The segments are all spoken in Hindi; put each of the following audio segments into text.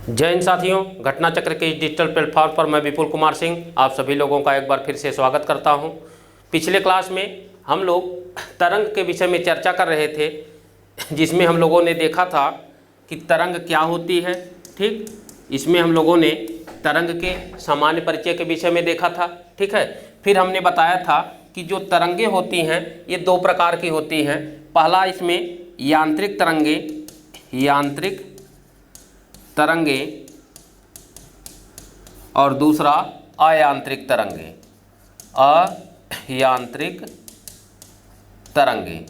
जय हिंद साथियों, घटना चक्र के इस डिजिटल प्लेटफॉर्म पर मैं विपुल कुमार सिंह आप सभी लोगों का एक बार फिर से स्वागत करता हूं। पिछले क्लास में हम लोग तरंग के विषय में चर्चा कर रहे थे, जिसमें हम लोगों ने देखा था कि तरंग क्या होती है। ठीक, इसमें हम लोगों ने तरंग के सामान्य परिचय के विषय में देखा था। ठीक है, फिर हमने बताया था कि जो तरंगें होती हैं ये दो प्रकार की होती हैं। पहला इसमें यांत्रिक तरंगे और दूसरा अयांत्रिक तरंगे,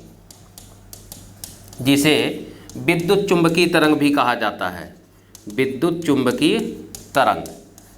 जिसे विद्युत चुंबकीय तरंग भी कहा जाता है। विद्युत चुंबकीय तरंग,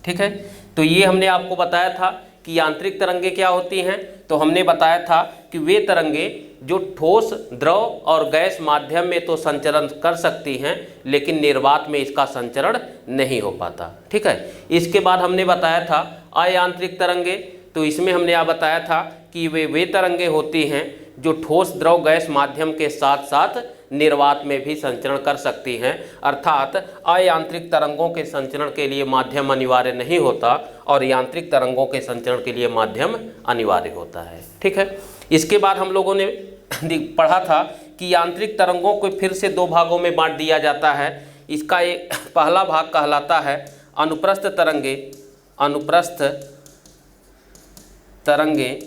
ठीक है। तो ये हमने आपको बताया था कि यांत्रिक तरंगे क्या होती हैं। तो हमने बताया था कि वे तरंगे जो ठोस, द्रव और गैस माध्यम में तो संचरण कर सकती हैं, लेकिन निर्वात में इसका संचरण नहीं हो पाता। ठीक है, इसके बाद हमने बताया था अयांत्रिक तरंगे। तो इसमें हमने यह बताया था कि वे तरंगे होती हैं जो ठोस, द्रव, गैस माध्यम के साथ साथ निर्वात में भी संचरण कर सकती हैं। अर्थात अयांत्रिक तरंगों के संचरण के लिए माध्यम अनिवार्य नहीं होता और यांत्रिक तरंगों के संचरण के लिए माध्यम अनिवार्य होता है। ठीक है, इसके बाद हम लोगों ने पढ़ा था कि यांत्रिक तरंगों को फिर से दो भागों में बांट दिया जाता है। इसका एक पहला भाग कहलाता है अनुप्रस्थ तरंगे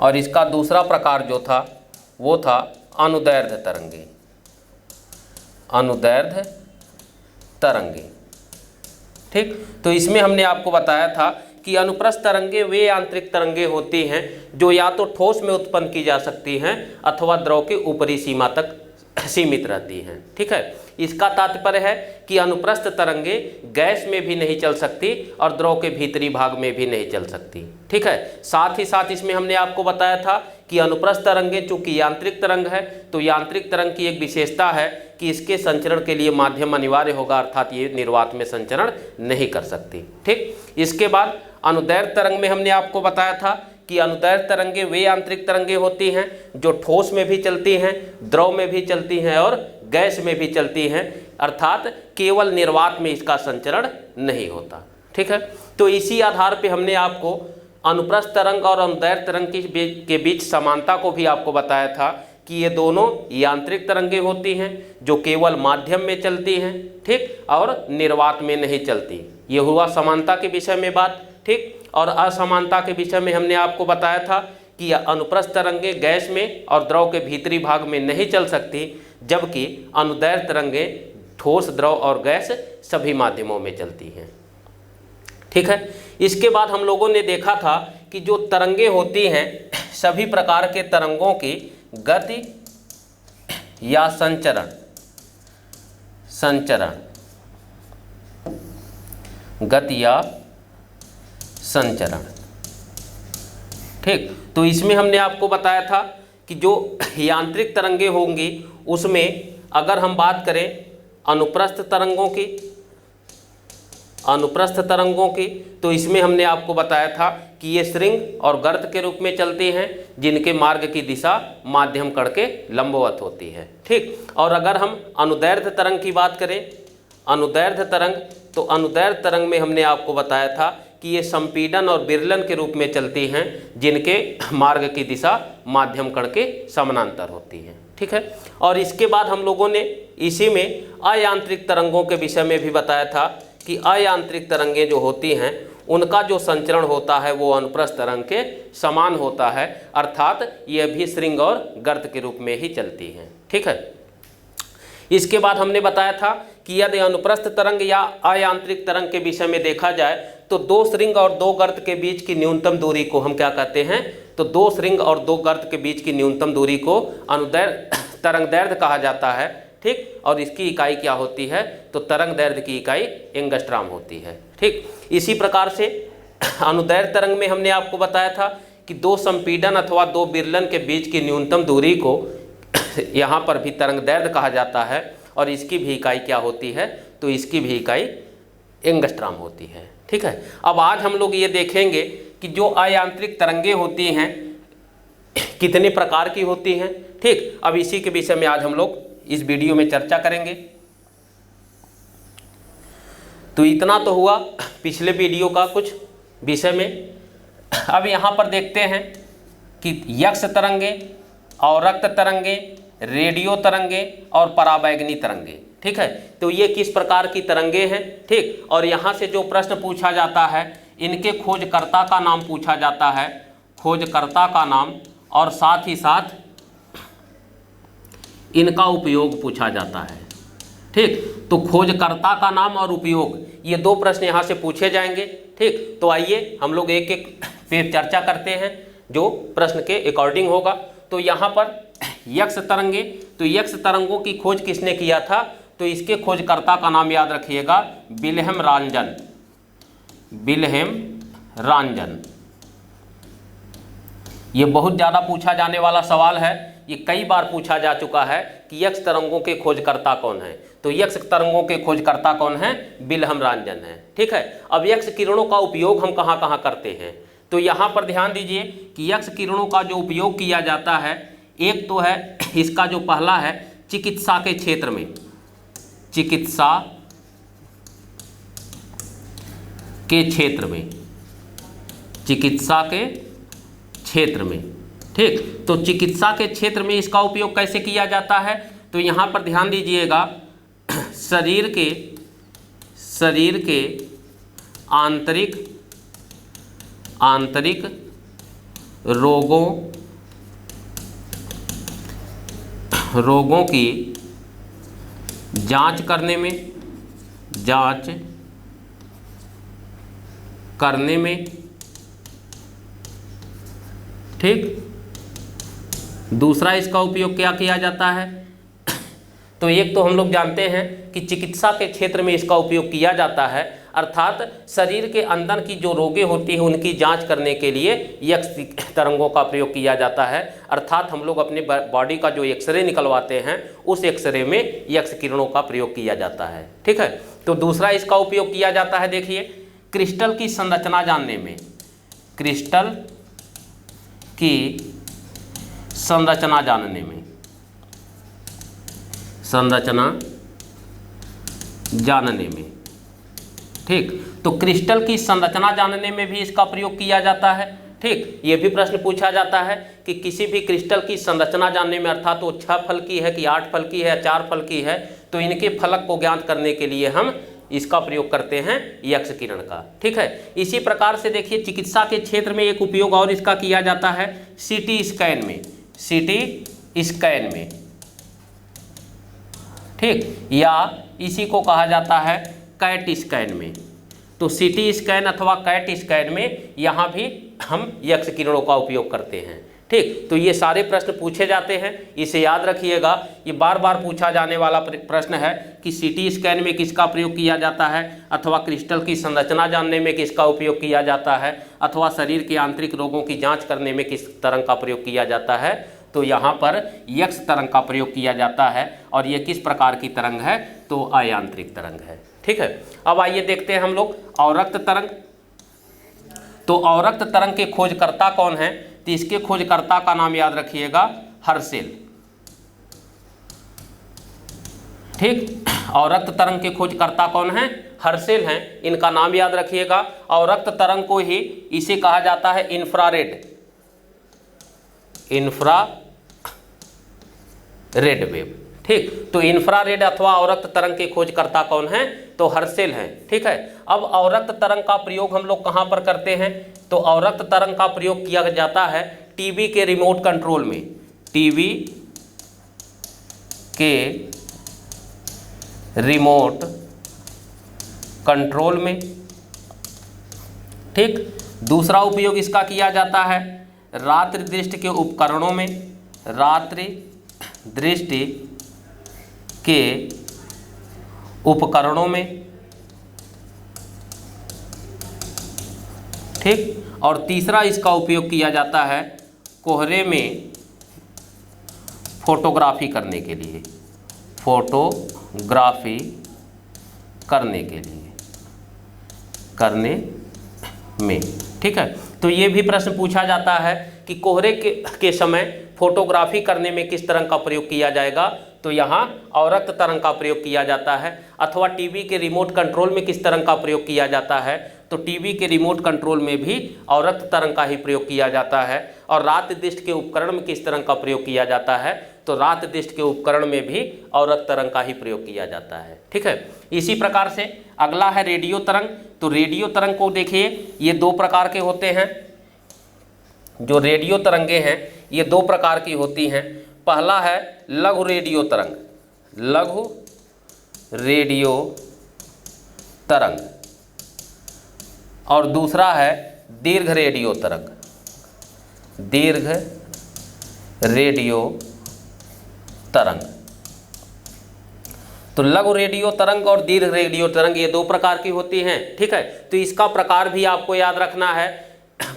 और इसका दूसरा प्रकार जो था वो था अनुदैर्ध्य तरंगे। ठीक, तो इसमें हमने आपको बताया था कि अनुप्रस्थ तरंगे वे यांत्रिक तरंगे होती हैं जो या तो ठोस में उत्पन्न की जा सकती हैं अथवा द्रव के ऊपरी सीमा तक सीमित रहती हैं। ठीक है, इसका तात्पर्य है कि अनुप्रस्थ तरंगे गैस में भी नहीं चल सकती और द्रव के भीतरी भाग में भी नहीं चल सकती। ठीक है, साथ ही साथ इसमें हमने आपको बताया था कि अनुप्रस्थ तरंगे चूंकि यांत्रिक तरंग है, तो यांत्रिक तरंग की एक विशेषता है कि इसके संचरण के लिए माध्यम अनिवार्य होगा, अर्थात ये निर्वात में संचरण नहीं कर सकती। ठीक, इसके बाद अनुदैर्ध्य तरंग में हमने आपको बताया था कि अनुदैर्ध्य तरंगे वे यांत्रिक तरंगे होती हैं जो ठोस में भी चलती हैं, द्रव में भी चलती हैं और गैस में भी चलती हैं, अर्थात केवल निर्वात में इसका संचरण नहीं होता। ठीक है, तो इसी आधार पे हमने आपको अनुप्रस्थ तरंग और अनुदैर्ध्य तरंग के बीच समानता को भी आपको बताया था कि ये दोनों यांत्रिक तरंगे होती हैं जो केवल माध्यम में चलती हैं, ठीक, और निर्वात में नहीं चलती। ये हुआ समानता के विषय में बात। ठीक, और असमानता के विषय में हमने आपको बताया था कि अनुप्रस्थ तरंगे गैस में और द्रव के भीतरी भाग में नहीं चल सकती, जबकि अनुदैर्ध्य तरंगे ठोस, द्रव और गैस सभी माध्यमों में चलती हैं। ठीक है, इसके बाद हम लोगों ने देखा था कि जो तरंगे होती हैं सभी प्रकार के तरंगों की गति या संचरण ठीक, तो इसमें हमने आपको बताया था कि जो यांत्रिक तरंगे होंगी उसमें अगर हम बात करें अनुप्रस्थ तरंगों की तो इसमें हमने आपको बताया था कि ये श्रृंग और गर्त के रूप में चलती हैं जिनके मार्ग की दिशा माध्यम कण के लंबवत होती है। ठीक, और अगर हम अनुदैर्ध्य तरंग की बात करें, अनुदैर्ध्य तरंग, तो अनुदैर्ध्य तरंग में हमने आपको बताया था कि ये संपीड़न और विरलन के रूप में चलती हैं जिनके मार्ग की दिशा माध्यम कण के समानांतर होती है। ठीक है, और इसके बाद हम लोगों ने इसी में अयांत्रिक तरंगों के विषय में भी बताया था कि अयांत्रिक तरंगें जो होती हैं उनका जो संचरण होता है वो अनुप्रस्थ तरंग के समान होता है, अर्थात ये भी श्रृंग और गर्त के रूप में ही चलती हैं। ठीक है, इसके बाद हमने बताया था कि यदि अनुप्रस्थ तरंग या अयांत्रिक तरंग के विषय में देखा जाए तो दो श्रृंग और दो गर्त के बीच की न्यूनतम दूरी को हम क्या कहते हैं, तो दो श्रृंग और दो गर्त के बीच की न्यूनतम दूरी को अनुदैर्ध्य तरंगदैर्ध्य कहा जाता है। ठीक, और इसकी इकाई क्या होती है, तो तरंगदैर्ध्य की इकाई एंगस्ट्रॉम होती है। ठीक, इसी प्रकार से अनुदैर्ध्य तरंग में हमने आपको बताया था कि दो संपीड़न अथवा दो विरलन के बीच की न्यूनतम दूरी को यहाँ पर भी तरंगदैर्ध्य कहा जाता है और इसकी भी इकाई क्या होती है, तो इसकी भी इकाई एंगस्ट्रॉम होती है। ठीक है, अब आज हम लोग ये देखेंगे कि जो अयांत्रिक तरंगे होती हैं कितने प्रकार की होती हैं। ठीक, अब इसी के विषय में आज हम लोग इस वीडियो में चर्चा करेंगे। तो इतना तो हुआ पिछले वीडियो का कुछ विषय में। अब यहाँ पर देखते हैं कि यक्ष तरंगे, अवरक्त तरंगे, रेडियो तरंगे और पराबैंगनी तरंगे, ठीक है। तो ये किस प्रकार की तरंगे हैं, ठीक। और यहाँ से जो प्रश्न पूछा जाता है, इनके खोजकर्ता का नाम पूछा जाता है, खोजकर्ता का नाम, और साथ ही साथ इनका उपयोग पूछा जाता है, ठीक। तो खोजकर्ता का नाम और उपयोग, ये दो प्रश्न यहाँ से पूछे जाएंगे, ठीक। तो आइए हम लोग एक एक पे चर्चा करते हैं जो प्रश्न के अकॉर्डिंग होगा। तो यहाँ पर यक्ष तरंगे, तो यक्ष तरंगों की खोज किसने किया था, तो इसके खोजकर्ता का नाम याद रखिएगा, विल्हेम रॉन्जन, विल्हेम रॉन्जन। ये बहुत ज़्यादा पूछा जाने वाला सवाल है, ये कई बार पूछा जा चुका है कि यक्ष तरंगों के खोजकर्ता कौन है। तो यक्ष तरंगों के खोजकर्ता कौन है, विल्हेम रॉन्जन है, ठीक है। अब यक्ष किरणों का उपयोग हम कहाँ कहाँ करते हैं, तो यहाँ पर ध्यान दीजिए कि यक्ष किरणों का जो उपयोग किया जाता है, एक तो है इसका जो पहला है चिकित्सा के क्षेत्र में, चिकित्सा के क्षेत्र में, चिकित्सा के क्षेत्र में, ठीक। तो चिकित्सा के क्षेत्र में इसका उपयोग कैसे किया जाता है, तो यहाँ पर ध्यान दीजिएगा, शरीर के आंतरिक रोगों की जांच करने में, ठीक। दूसरा इसका उपयोग क्या किया जाता है, तो एक तो हम लोग जानते हैं कि चिकित्सा के क्षेत्र में इसका उपयोग किया जाता है, अर्थात शरीर के अंदर की जो रोगें होती हैं उनकी जांच करने के लिए यक्ष तरंगों का प्रयोग किया जाता है। अर्थात हम लोग अपने बॉडी का जो एक्सरे निकलवाते हैं उस एक्सरे में यक्ष किरणों का प्रयोग किया जाता है, ठीक है। तो दूसरा इसका उपयोग किया जाता है, देखिए, क्रिस्टल की संरचना जानने में, क्रिस्टल की संरचना जानने में, संरचना जानने में, ठीक। तो क्रिस्टल की संरचना जानने में भी इसका प्रयोग किया जाता है, ठीक। ये भी प्रश्न पूछा जाता है कि किसी भी क्रिस्टल की संरचना जानने में, अर्थात वो 6 फल की है कि 8 फल की है, 4 फल की है, तो इनके फलक को ज्ञात करने के लिए हम इसका प्रयोग करते हैं यक्ष किरण का, ठीक है। इसी प्रकार से देखिए चिकित्सा के क्षेत्र में एक उपयोग और इसका किया जाता है सीटी स्कैन में, सीटी स्कैन में, ठीक, या इसी को कहा जाता है कैट स्कैन में। तो सीटी स्कैन अथवा कैट स्कैन में यहाँ भी हम यक्ष किरणों का उपयोग करते हैं, ठीक। तो ये सारे प्रश्न पूछे जाते हैं, इसे याद रखिएगा, ये बार बार पूछा जाने वाला प्रश्न है कि सीटी स्कैन में किसका प्रयोग किया जाता है, अथवा क्रिस्टल की संरचना जानने में किसका उपयोग किया जाता है, अथवा शरीर के आंतरिक रोगों की जांच करने में किस तरंग का प्रयोग किया जाता है। तो यहाँ पर यक्ष तरंग का प्रयोग किया जाता है, और ये किस प्रकार की तरंग है, तो अयांत्रिक तरंग है, ठीक है। अब आइए देखते हैं हम लोग अवरक्त तरंग। तो अवरक्त तरंग के खोजकर्ता कौन है, तो इसके खोजकर्ता का नाम याद रखिएगा, हर्शेल, ठीक। अवरक्त तरंग के खोजकर्ता कौन है, हर्शेल हैं, इनका नाम याद रखिएगा। अवरक्त तरंग को ही इसे कहा जाता है इंफ्रारेड वेव, ठीक। तो इंफ्रारेड अथवा अवरक्त तरंग के खोजकर्ता कौन है, तो हर्शेल हैं, ठीक है। अब अवरक्त तरंग का प्रयोग हम लोग कहाँ पर करते हैं, तो अवरक्त तरंग का प्रयोग किया जाता है टीवी के रिमोट कंट्रोल में, टीवी के रिमोट कंट्रोल में, ठीक। दूसरा उपयोग इसका किया जाता है रात्रि दृष्टि के उपकरणों में, रात्रि दृष्टि के उपकरणों में, ठीक। और तीसरा इसका उपयोग किया जाता है कोहरे में फोटोग्राफी करने के लिए, फोटोग्राफी करने के लिए, करने में, ठीक है। तो ये भी प्रश्न पूछा जाता है कि कोहरे के समय फोटोग्राफी करने में किस तरह का प्रयोग किया जाएगा, तो यहाँ अवरक्त तरंग का प्रयोग किया जाता है। अथवा टीवी के रिमोट कंट्रोल में किस तरंग का प्रयोग किया जाता है, तो टीवी के रिमोट कंट्रोल में भी अवरक्त तरंग का ही प्रयोग किया जाता है। और रात दृष्टि के उपकरण में किस तरंग का प्रयोग किया जाता है, तो रात दृष्टि के उपकरण में भी अवरक्त तरंग का ही प्रयोग किया जाता है। ठीक है, इसी प्रकार से अगला है रेडियो तरंग। तो रेडियो तरंग को देखिए, ये दो प्रकार के होते हैं। जो रेडियो तरंगे हैं ये दो प्रकार की होती हैं। पहला है लघु रेडियो तरंग, लघु रेडियो तरंग, और दूसरा है दीर्घ रेडियो तरंग, दीर्घ रेडियो तरंग। तो लघु रेडियो तरंग और दीर्घ रेडियो तरंग ये दो प्रकार की होती हैं। ठीक है, तो इसका प्रकार भी आपको याद रखना है।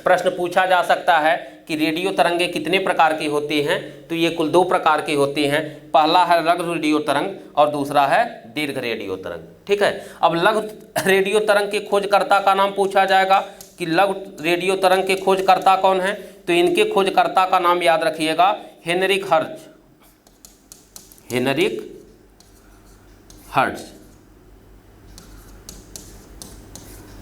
प्रश्न पूछा जा सकता है कि रेडियो तरंगे कितने प्रकार की होती हैं, तो ये कुल दो प्रकार की होती हैं। पहला है लघु रेडियो तरंग और दूसरा है दीर्घ रेडियो तरंग। ठीक है, अब लघु रेडियो तरंग के खोजकर्ता का नाम पूछा जाएगा कि लघु रेडियो तरंग के खोजकर्ता कौन है, तो इनके खोजकर्ता का नाम याद रखिएगा हेनरिक हर्ट्ज, हेनरिक हर्ट्ज।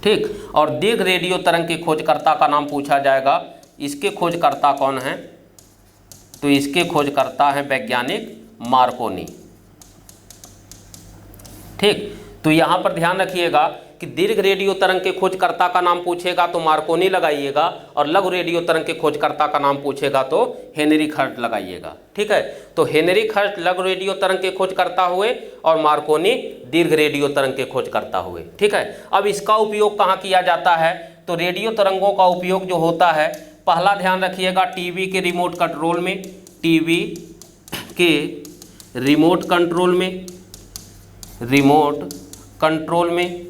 ठीक, और दीर्घ रेडियो तरंग के खोजकर्ता का नाम पूछा जाएगा, इसके खोजकर्ता कौन हैं, तो इसके खोजकर्ता हैं वैज्ञानिक मार्कोनी। ठीक, तो यहाँ पर ध्यान रखिएगा कि दीर्घ रेडियो तरंग के खोजकर्ता का नाम पूछेगा तो मार्कोनी लगाइएगा, और लघु रेडियो तरंग के खोजकर्ता का नाम पूछेगा तो हेनरिक हर्ट्ज लगाइएगा। ठीक है, तो हेनरिक हर्ट्ज लघु रेडियो तरंग के खोजकर्ता हुए और मार्कोनी दीर्घ रेडियो तरंग के खोजकर्ता हुए। ठीक है, अब इसका उपयोग कहाँ किया जाता है, तो रेडियो तरंगों का उपयोग जो होता है, पहला ध्यान रखिएगा टीवी के रिमोट कंट्रोल में, टीवी के रिमोट कंट्रोल में, रिमोट कंट्रोल में।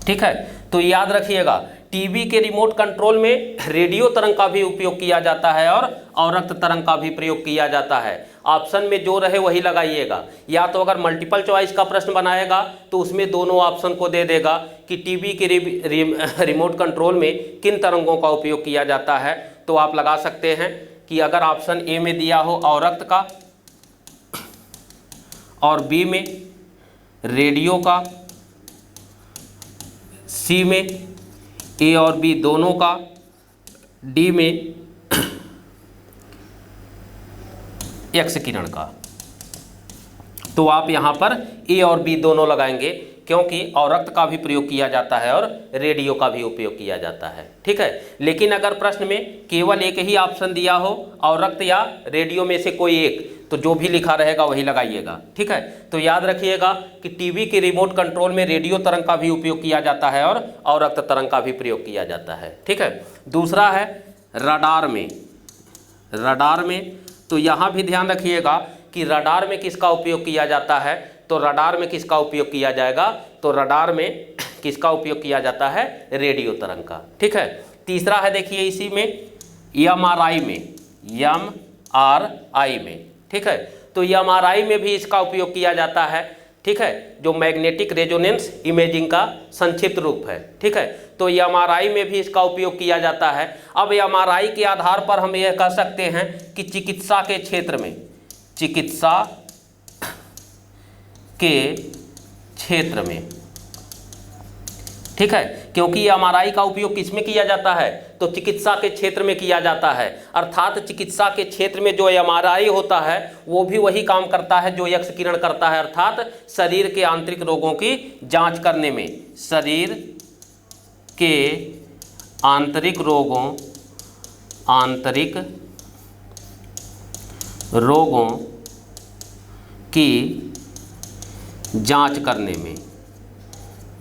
ठीक है, तो याद रखिएगा टीवी के रिमोट कंट्रोल में रेडियो तरंग का भी उपयोग किया जाता है और अवरक्त तरंग का भी प्रयोग किया जाता है। ऑप्शन में जो रहे वही लगाइएगा, या तो अगर मल्टीपल चॉइस का प्रश्न बनाएगा तो उसमें दोनों ऑप्शन को दे देगा कि टीवी के रिमोट कंट्रोल में किन तरंगों का उपयोग किया जाता है। तो आप लगा सकते हैं कि अगर ऑप्शन ए में दिया हो अवरक्त का और बी में रेडियो का, सी में ए और बी दोनों का, डी में एक्स किरण का, तो आप यहाँ पर ए और बी दोनों लगाएंगे, क्योंकि अवरक्त का भी प्रयोग किया जाता है और रेडियो का भी उपयोग किया जाता है। ठीक है, लेकिन अगर प्रश्न में केवल एक ही ऑप्शन दिया हो, अवरक्त या रेडियो में से कोई एक, तो जो भी लिखा रहेगा वही लगाइएगा। ठीक है, तो याद रखिएगा कि टीवी के रिमोट कंट्रोल में रेडियो तरंग का भी उपयोग किया जाता है और अवरक्त तरंग का भी प्रयोग किया जाता है। ठीक है, दूसरा है रडार में, रडार में, तो यहाँ भी ध्यान रखिएगा कि रडार में किसका उपयोग किया जाता है, तो रडार में किसका उपयोग किया जाएगा, तो रडार में किसका उपयोग किया जाता है, रेडियो तरंग का। ठीक है, तीसरा है देखिए इसी में एमआरआई में, एमआरआई में। ठीक है, तो एमआरआई में भी इसका उपयोग किया जाता है। ठीक है, जो मैग्नेटिक रेजोनेंस इमेजिंग का संक्षिप्त रूप है। ठीक है, तो एमआरआई में भी इसका उपयोग किया जाता है। अब एमआरआई के आधार पर हम यह कह सकते हैं कि चिकित्सा के क्षेत्र में, चिकित्सा के क्षेत्र में, ठीक है, क्योंकि एमआरआई का उपयोग किसमें किया जाता है, तो चिकित्सा के क्षेत्र में किया जाता है। अर्थात चिकित्सा के क्षेत्र में जो एमआरआई होता है वो भी वही काम करता है जो एक्स किरण करता है, अर्थात शरीर के आंतरिक रोगों की जांच करने में, शरीर के आंतरिक रोगों, आंतरिक रोगों की जांच करने में,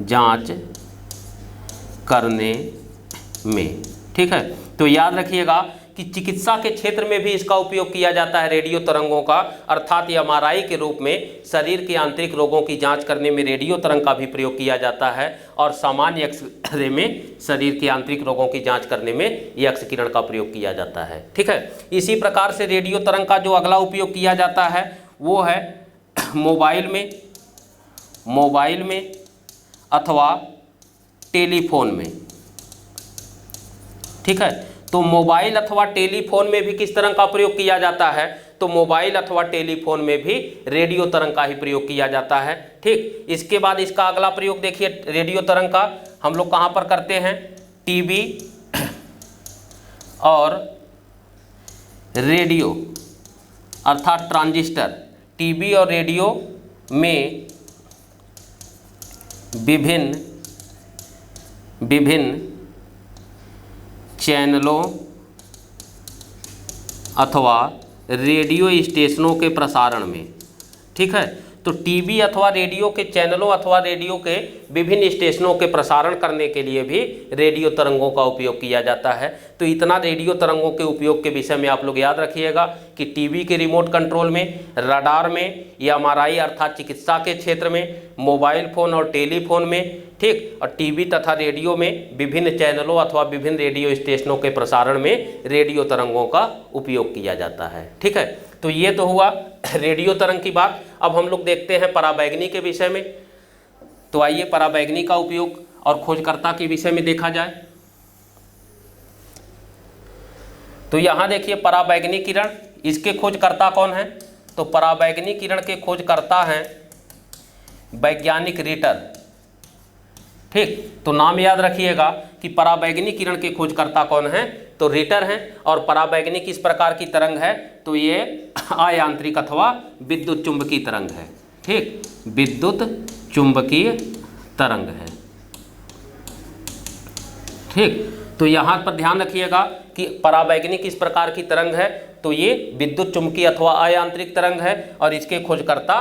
जांच करने में। ठीक है, तो याद रखिएगा कि चिकित्सा के क्षेत्र में भी इसका उपयोग किया जाता है रेडियो तरंगों का, अर्थात एमआरआई के रूप में शरीर के आंतरिक रोगों की जांच करने में रेडियो तरंग का भी प्रयोग किया जाता है, और सामान्य एक्सरे में शरीर के आंतरिक रोगों की जांच करने में एक्स किरण का प्रयोग किया जाता है। ठीक है, इसी प्रकार से रेडियो तरंग का जो अगला उपयोग किया जाता है वो है मोबाइल में, मोबाइल में अथवा टेलीफोन में। ठीक है, तो मोबाइल अथवा टेलीफोन में भी किस तरह का प्रयोग किया जाता है, तो मोबाइल अथवा टेलीफोन में भी रेडियो तरंग का ही प्रयोग किया जाता है। ठीक, इसके बाद इसका अगला प्रयोग देखिए रेडियो तरंग का हम लोग कहाँ पर करते हैं, टीवी और रेडियो अर्थात ट्रांजिस्टर, टीवी और रेडियो में विभिन्न चैनलों अथवा रेडियो स्टेशनों के प्रसारण में। ठीक है, तो टीवी अथवा रेडियो के चैनलों अथवा रेडियो के विभिन्न स्टेशनों के प्रसारण करने के लिए भी रेडियो तरंगों का उपयोग किया जाता है। तो इतना रेडियो तरंगों के उपयोग के विषय में आप लोग याद रखिएगा कि टीवी के रिमोट कंट्रोल में, रडार में, एमआरआई अर्थात चिकित्सा के क्षेत्र में, मोबाइल फ़ोन और टेलीफोन में, ठीक, और टीवी तथा रेडियो में विभिन्न चैनलों अथवा विभिन्न रेडियो स्टेशनों के प्रसारण में रेडियो तरंगों का उपयोग किया जाता है। ठीक है, तो ये तो हुआ रेडियो तरंग की बात। अब हम लोग देखते हैं पराबैंगनी के विषय में। तो आइए पराबैंगनी का उपयोग और खोजकर्ता के विषय में देखा जाए। तो यहाँ देखिए पराबैंगनी किरण, इसके खोजकर्ता कौन हैं? तो पराबैंगनी किरण के खोजकर्ता हैं वैज्ञानिक रिटर। ठीक, तो नाम याद रखिएगा कि पराबैंगनी किरण के खोजकर्ता कौन हैं? तो रिटर हैं। और पराबैंगनी किस प्रकार की तरंग है? तो ये अयांत्रिक अथवा विद्युत चुंबकीय तरंग है। ठीक, विद्युत चुंबकीय तरंग है। ठीक, तो यहाँ पर ध्यान रखिएगा कि पराबैंगनी किस प्रकार की तरंग है? तो ये विद्युत चुंबकीय अथवा अयांत्रिक तरंग है और इसके खोजकर्ता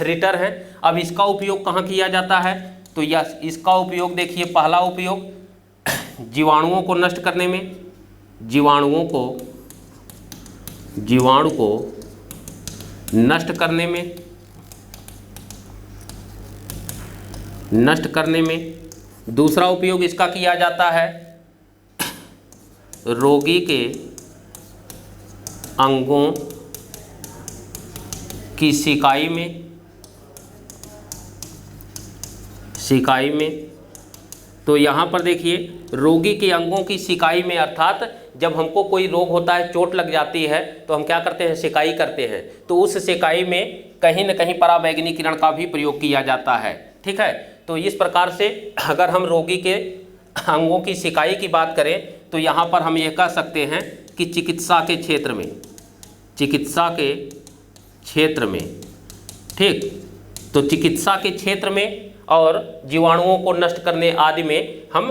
रिटर हैं। अब इसका उपयोग कहाँ किया जाता है? तो यह इसका उपयोग देखिए, पहला उपयोग जीवाणुओं को नष्ट करने में, जीवाणु को नष्ट करने में। दूसरा उपयोग इसका किया जाता है रोगी के अंगों की सिकाई में। तो यहाँ पर देखिए रोगी के अंगों की सिकाई में, अर्थात जब हमको कोई रोग होता है, चोट लग जाती है, तो हम क्या करते हैं? सिकाई करते हैं। तो उस सिकाई में कहीं न कहीं पराबैंगनी किरण का भी प्रयोग किया जाता है। ठीक है, तो इस प्रकार से अगर हम रोगी के अंगों की सिकाई की बात करें तो यहाँ पर हम ये कह सकते हैं कि चिकित्सा के क्षेत्र में, ठीक, तो चिकित्सा के क्षेत्र में और जीवाणुओं को नष्ट करने आदि में हम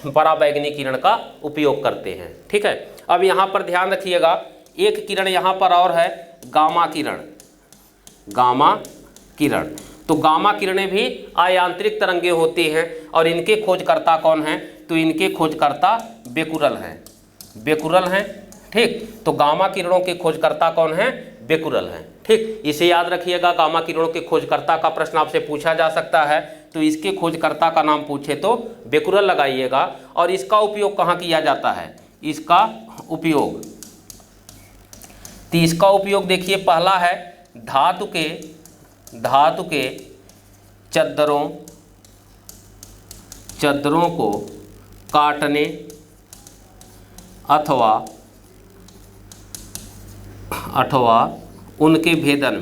पराबैंगनी किरण का उपयोग करते हैं। ठीक है, अब यहाँ पर ध्यान रखिएगा, एक किरण यहाँ पर और है गामा किरण। तो गामा किरणें भी अयांत्रिक तरंगे होती हैं और इनके खोजकर्ता कौन हैं? तो इनके खोजकर्ता बेकुरल हैं। ठीक, तो गामा किरणों के खोजकर्ता कौन हैं? बेकुरल हैं। ठीक, इसे याद रखिएगा, गामा किरणों के खोजकर्ता का प्रश्न आपसे पूछा जा सकता है। तो इसके खोजकर्ता का नाम पूछे तो बेकुरल लगाइएगा। और इसका उपयोग कहाँ किया जाता है? इसका उपयोग देखिए, पहला है धातु के चद्दरों को काटने अथवा उनके भेदन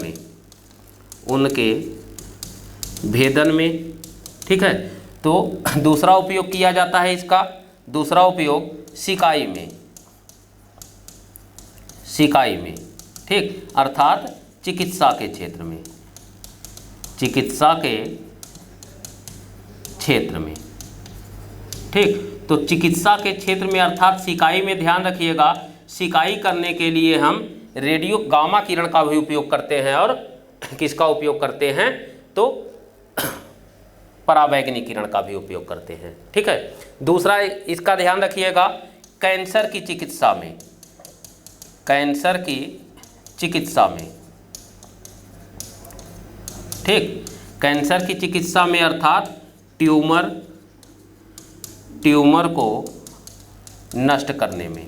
में। ठीक है, तो दूसरा उपयोग किया जाता है इसका, दूसरा उपयोग सिकाई में, ठीक, अर्थात चिकित्सा के क्षेत्र में। ठीक, तो चिकित्सा के क्षेत्र में अर्थात सिकाई में ध्यान रखिएगा, सिकाई करने के लिए हम रेडियो गामा किरण का भी उपयोग करते हैं और किसका उपयोग करते हैं? तो पराबैंगनी किरण का भी उपयोग करते हैं। ठीक है, दूसरा इसका ध्यान रखिएगा, कैंसर की चिकित्सा में, ठीक, कैंसर की चिकित्सा में अर्थात ट्यूमर को नष्ट करने में।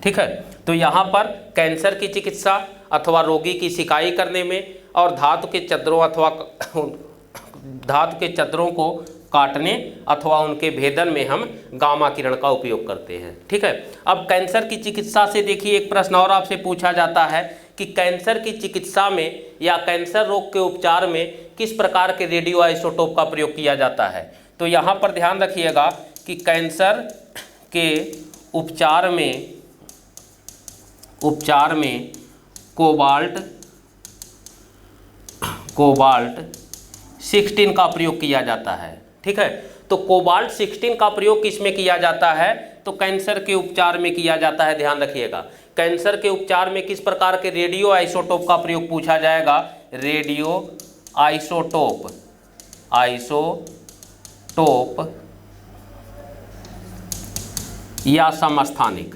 ठीक है, तो यहाँ पर कैंसर की चिकित्सा अथवा रोगी की सिकाई करने में और धातु के चद्दरों को काटने अथवा उनके भेदन में हम गामा किरण का उपयोग करते हैं। ठीक है, अब कैंसर की चिकित्सा से देखिए एक प्रश्न और आपसे पूछा जाता है कि कैंसर की चिकित्सा में या कैंसर रोग के उपचार में किस प्रकार के रेडियो आइसोटोप का प्रयोग किया जाता है। तो यहाँ पर ध्यान रखिएगा कि कैंसर के उपचार में कोबाल्ट 16 का प्रयोग किया जाता है। ठीक है, तो कोबाल्ट 16 का प्रयोग किस में किया जाता है, तो कैंसर के उपचार में किया जाता है। ध्यान रखिएगा, कैंसर के उपचार में किस प्रकार के रेडियो आइसोटोप का प्रयोग पूछा जाएगा, रेडियो आइसोटोप या समस्थानिक।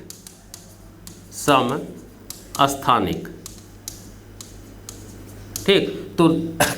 ठीक, तो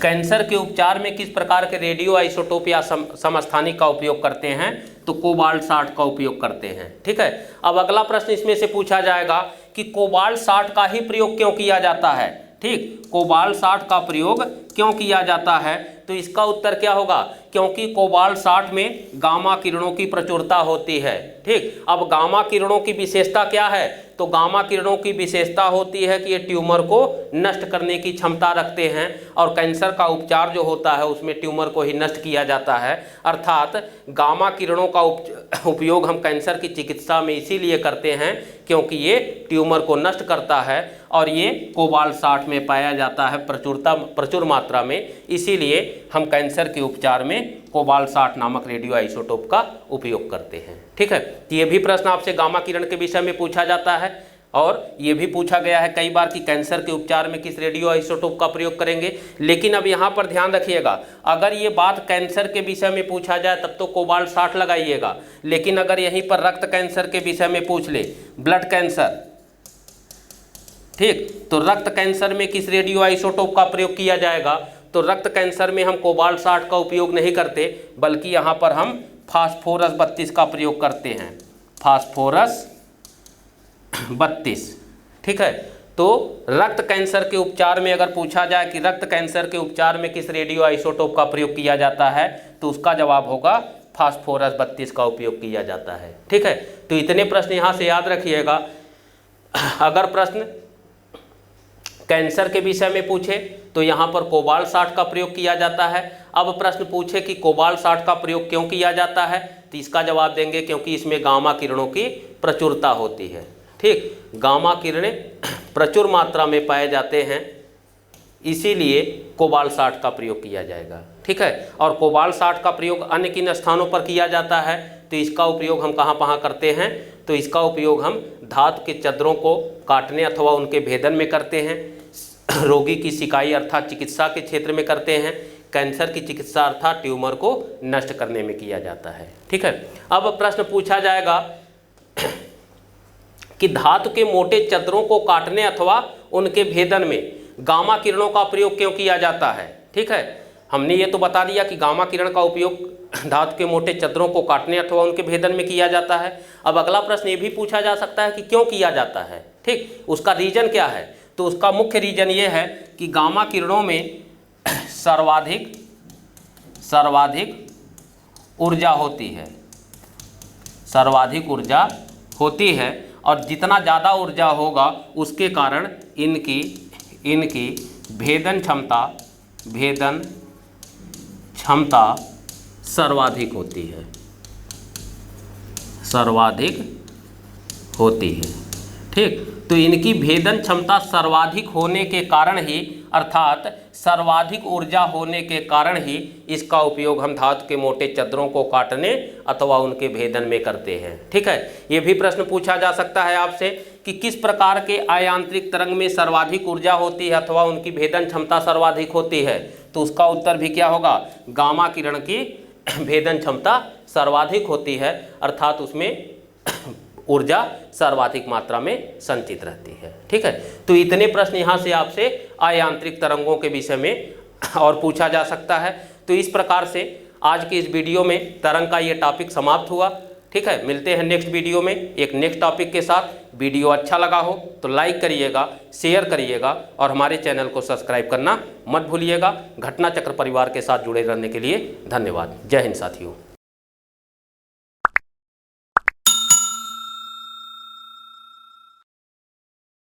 कैंसर के उपचार में किस प्रकार के रेडियो आइसोटोप या समस्थानिक का उपयोग करते हैं, तो कोबाल्ट 60 का उपयोग करते हैं। ठीक है, अब अगला प्रश्न इसमें से पूछा जाएगा कि कोबाल्ट 60 का ही प्रयोग क्यों किया जाता है। ठीक, कोबाल्ट 60 का प्रयोग क्यों किया जाता है, तो इसका उत्तर क्या होगा, क्योंकि कोबाल्ट 60 में गामा किरणों की प्रचुरता होती है। ठीक, अब गामा किरणों की विशेषता क्या है, तो गामा किरणों की विशेषता होती है कि ये ट्यूमर को नष्ट करने की क्षमता रखते हैं और कैंसर का उपचार जो होता है उसमें ट्यूमर को ही नष्ट किया जाता है। अर्थात गामा किरणों का उपयोग हम कैंसर की चिकित्सा में इसीलिए करते हैं क्योंकि ये ट्यूमर को नष्ट करता है और ये कोबाल्ट 60 में पाया जाता है प्रचुर मात्रा में, इसीलिए हम कैंसर के उपचार में कोबाल्ट 60 नामक रेडियो आइसोटोप का उपयोग करते हैं। ठीक है, तो ये भी प्रश्न आपसे गामा किरण के विषय में पूछा जाता है और ये भी पूछा गया है कई बार कि कैंसर के उपचार में किस रेडियो आइसोटोप का प्रयोग करेंगे। लेकिन अब यहाँ पर ध्यान रखिएगा, अगर ये बात कैंसर के विषय में पूछा जाए तब तो कोबाल्ट 60 लगाइएगा, लेकिन अगर यहीं पर रक्त कैंसर के विषय में पूछ ले, ब्लड कैंसर, ठीक, तो रक्त कैंसर में किस रेडियो आइसोटोप का प्रयोग किया जाएगा, तो रक्त कैंसर में हम कोबाल्ट 60 का उपयोग नहीं करते बल्कि यहाँ पर हम फास्फोरस 32 का प्रयोग करते हैं, फास्फोरस 32। ठीक है, तो रक्त कैंसर के उपचार में अगर पूछा जाए कि रक्त कैंसर के उपचार में किस रेडियो आइसोटोप का प्रयोग किया जाता है, तो उसका जवाब होगा फास्फोरस 32 का उपयोग किया जाता है। ठीक है, तो इतने प्रश्न यहाँ से याद रखिएगा। अगर प्रश्न कैंसर के विषय में पूछे तो यहाँ पर कोबाल्ट 60 का प्रयोग किया जाता है। अब प्रश्न पूछे कि कोबाल्ट 60 का प्रयोग क्यों किया जाता है, तो इसका जवाब देंगे क्योंकि इसमें गामा किरणों की प्रचुरता होती है। ठीक, गामा किरणें प्रचुर मात्रा में पाए जाते हैं, इसीलिए कोबाल्ट 60 का प्रयोग किया जाएगा। ठीक है, और कोबाल्ट 60 का प्रयोग अन्य किन स्थानों पर किया जाता है, तो इसका उपयोग हम कहाँ करते हैं, तो इसका उपयोग हम धातु के चद्रों को काटने अथवा उनके भेदन में करते हैं, रोगी की सिकाई अर्थात चिकित्सा के क्षेत्र में करते हैं, कैंसर की चिकित्सा अर्थात ट्यूमर को नष्ट करने में किया जाता है। ठीक है, अब प्रश्न पूछा जाएगा कि धातु के मोटे चद्रों को काटने अथवा उनके भेदन में गामा किरणों का प्रयोग क्यों किया जाता है। ठीक है, हमने ये तो बता दिया कि गामा किरण का उपयोग धातु के मोटे चद्रों को काटने अथवा उनके भेदन में किया जाता है। अब अगला प्रश्न ये भी पूछा जा सकता है कि क्यों किया जाता है। ठीक, उसका रीजन क्या है, तो उसका मुख्य रीजन ये है कि गामा किरणों में सर्वाधिक ऊर्जा होती है, सर्वाधिक ऊर्जा होती है और जितना ज़्यादा ऊर्जा होगा उसके कारण इनकी भेदन क्षमता सर्वाधिक होती है। ठीक, तो इनकी भेदन क्षमता सर्वाधिक होने के कारण ही अर्थात सर्वाधिक ऊर्जा होने के कारण ही इसका उपयोग हम धातु के मोटे चद्रों को काटने अथवा उनके भेदन में करते हैं। ठीक है, ये भी प्रश्न पूछा जा सकता है आपसे कि किस प्रकार के आयांत्रिक तरंग में सर्वाधिक ऊर्जा होती है अथवा उनकी भेदन क्षमता सर्वाधिक होती है, तो उसका उत्तर भी क्या होगा, गामा किरण की भेदन क्षमता सर्वाधिक होती है अर्थात उसमें ऊर्जा सर्वाधिक मात्रा में संचित रहती है। ठीक है, तो इतने प्रश्न यहाँ से आपसे आयांत्रिक तरंगों के विषय में और पूछा जा सकता है। तो इस प्रकार से आज की इस वीडियो में तरंग का ये टॉपिक समाप्त हुआ। ठीक है, मिलते हैं नेक्स्ट वीडियो में एक नेक्स्ट टॉपिक के साथ। वीडियो अच्छा लगा हो तो लाइक करिएगा, शेयर करिएगा और हमारे चैनल को सब्सक्राइब करना मत भूलिएगा। घटना चक्र परिवार के साथ जुड़े रहने के लिए धन्यवाद। जय हिंद साथियों।